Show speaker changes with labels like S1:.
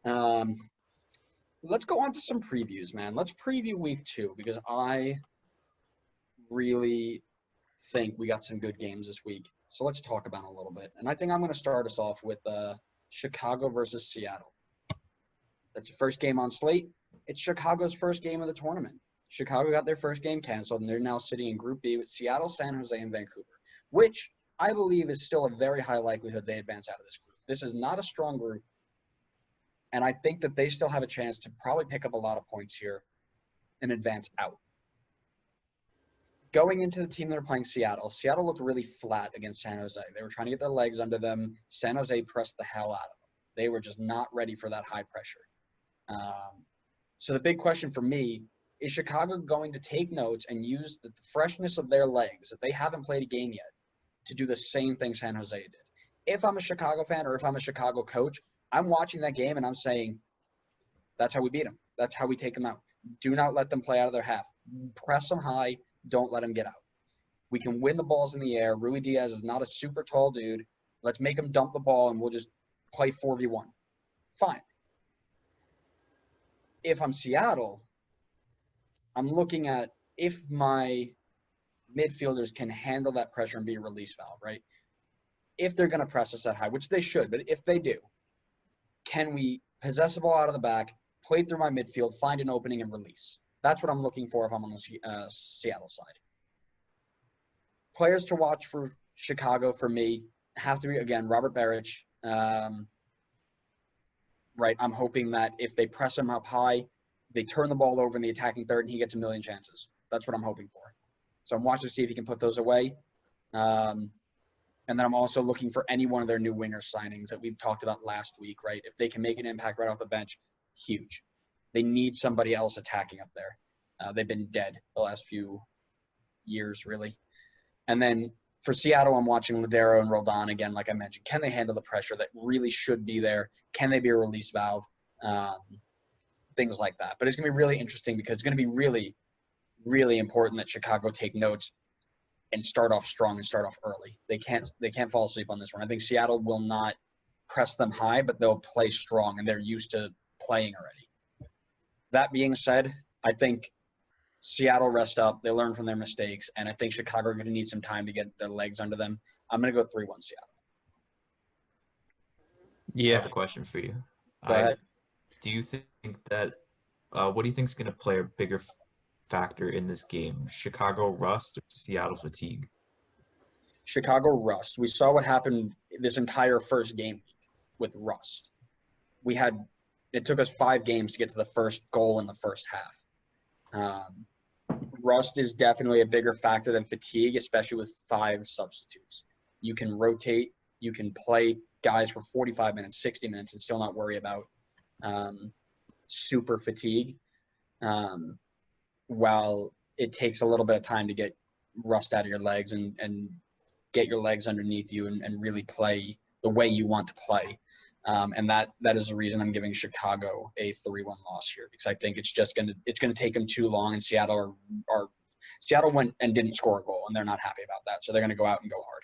S1: Um, let's go on to some previews, man. Let's preview week 2 because I really think we got some good games this week. So let's talk about it a little bit. And I think I'm going to start us off with Chicago versus Seattle. That's the first game on slate. It's Chicago's first game of the tournament. Chicago got their first game canceled, and they're now sitting in Group B with Seattle, San Jose, and Vancouver, which I believe is still a very high likelihood they advance out of this group. This is not a strong group, and I think that they still have a chance to probably pick up a lot of points here and advance out. Going into the team that are playing Seattle, Seattle looked really flat against San Jose. They were trying to get their legs under them. San Jose pressed the hell out of them. They were just not ready for that high pressure. So the big question for me, is Chicago going to take notes and use the freshness of their legs that they haven't played a game yet to do the same thing San Jose did? If I'm a Chicago fan or if I'm a Chicago coach, I'm watching that game and I'm saying, that's how we beat them. That's how we take them out. Do not let them play out of their half. Press them high. Don't let them get out. We can win the balls in the air. Rui Diaz is not a super tall dude. Let's make him dump the ball and we'll just play 4v1. Fine. If I'm Seattle, I'm looking at if my midfielders can handle that pressure and be a release valve, right? If they're going to press us that high, which they should, but if they do, can we possess the ball out of the back, play through my midfield, find an opening, and release? That's what I'm looking for if I'm on the Seattle side. Players to watch for Chicago, for me, have to be, again, Robert Beric. Right, I'm hoping that if they press him up high, they turn the ball over in the attacking third, and he gets a million chances. That's what I'm hoping for. So I'm watching to see if he can put those away. And then I'm also looking for any one of their new winger signings that we've talked about last week, right? If they can make an impact right off the bench, huge. They need somebody else attacking up there. They've been dead the last few years, really. And then for Seattle, I'm watching Ladero and Roldan again, like I mentioned. Can they handle the pressure that really should be there? Can they be a release valve? Things like that. But it's going to be really interesting because it's going to be really, really important that Chicago take notes and start off strong and start off early. They can't fall asleep on this one. I think Seattle will not press them high, but they'll play strong, and they're used to playing already. That being said, I think Seattle rest up. They learn from their mistakes, and I think Chicago are going to need some time to get their legs under them. I'm going to go 3-1 Seattle.
S2: I have a question for you.
S1: Go ahead.
S2: Do you think that what do you think is going to play a bigger factor in this game? Chicago rust or Seattle fatigue?
S1: Chicago rust. We saw what happened this entire first game week with rust. It took us 5 games to get to the first goal in the first half. Rust is definitely a bigger factor than fatigue, especially with 5 substitutes. You can rotate, you can play guys for 45 minutes, 60 minutes, and still not worry about super fatigue. While it takes a little bit of time to get rust out of your legs and get your legs underneath you and really play the way you want to play. And that is the reason I'm giving Chicago a 3-1 loss here, because I think it's gonna take them too long, and Seattle went and didn't score a goal, and they're not happy about that, so they're gonna go out and go hard.